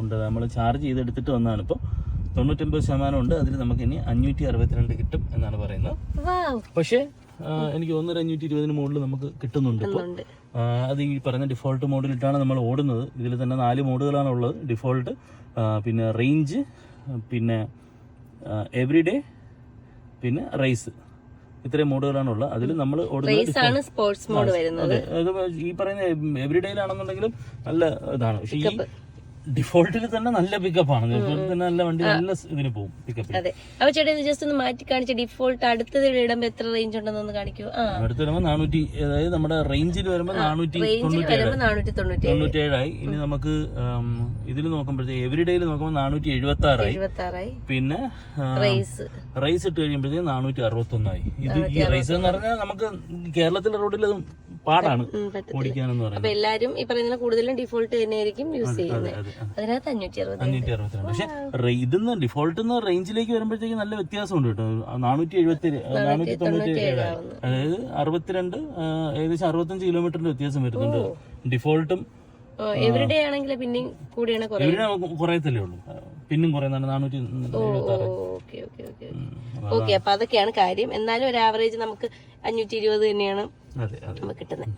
ഉണ്ട്. നമ്മൾ ചാർജ് ചെയ്തെടുത്തിട്ട് വന്നതാണ്. ഇപ്പോൾ 99% ഉണ്ട്. അതിൽ നമുക്ക് ഇനി 562 കിട്ടും എന്നാണ് പറയുന്നത്. പക്ഷേ എനിക്ക് തോന്നുന്നു 520 മുകളിൽ നമുക്ക് കിട്ടുന്നുണ്ട് ഇപ്പോൾ. അത് ഈ പറഞ്ഞ ഡിഫോൾട്ട് മോഡിലിട്ടാണ് നമ്മൾ ഓടുന്നത്. ഇതിൽ തന്നെ 4 മോഡുകളാണ് ഉള്ളത്. ഡിഫോൾട്ട്, പിന്നെ റേഞ്ച്, പിന്നെ എവറിഡേ, പിന്നെ റേസ്. ഇത്രയും മോഡുകളാണ് ഉള്ളത്. അതിൽ നമ്മൾ ഓടുന്നത് സ്പോർട്സ് മോഡ് വരുന്നത്. ഈ പറയുന്ന എവറിഡേയിലാണെന്നുണ്ടെങ്കിലും നല്ല ഇതാണ്. പക്ഷേ ഈ ഡിഫോൾട്ടിൽ തന്നെ നല്ല പിക്കപ്പാണ്. ഡിഫോൾട്ടിൽ തന്നെ നല്ല വണ്ടി നല്ല ഇതിന് പോകും പിക്കപ്പ്. അതെ. അപ്പൊ ചേട്ടാ ഇത് ജസ്റ്റ് ഒന്ന് മാറ്റി കാണിച്ച ഡിഫോൾട്ട് അടുത്തത് ഇടുമ്പോ എത്ര റേഞ്ച് ഉണ്ടെന്ന് കാണിക്കൂ. അടുത്ത് വരുമ്പോൾ 400, അതായത് നമ്മുടെ റേഞ്ചിൽ വരുമ്പോൾ 497 ഇനി നമുക്ക് ഇതിൽ നോക്കുമ്പോഴത്തേക്ക് എവറിഡേയിൽ നോക്കുമ്പോൾ 476 പിന്നെ റേസ് ഇട്ട് കഴിയുമ്പോഴത്തേക്ക് 461 ഇത് ഈ റേസ് എന്ന് പറഞ്ഞാൽ നമുക്ക് കേരളത്തിലെ റോഡിൽ പാടാണ് ഓടിക്കാനെന്ന് പറയുന്നത്. അപ്പൊ എല്ലാരും ഈ പറയുന്ന കൂടുതലും ഡിഫോൾട്ട് തന്നെയായിരിക്കും യൂസ് ചെയ്യുന്നത്. അതിനകത്ത് 562. പക്ഷെ ഇതിന്ന് ഡിഫോൾട്ട് റേഞ്ചിലേക്ക് വരുമ്പോഴത്തേക്ക് നല്ല വ്യത്യാസമുണ്ട് കേട്ടോ. 497 അതായത് 62, ഏകദേശം 65 കിലോമീറ്ററിന്റെ വ്യത്യാസം വരുന്നുണ്ട് ഡിഫോൾട്ടും. എവറിഡേ ആണെങ്കിൽ പിന്നെയും കൂടിയാണ് കുറയത്തല്ലേ ഉള്ളൂ, പിന്നും കുറയുന്നതാണ് 476. ഓക്കെ. അപ്പൊ അതൊക്കെയാണ് കാര്യം. എന്നാലും ഒരു ആവറേജ് നമുക്ക് 520 തന്നെയാണ് നമുക്ക് കിട്ടുന്നത്.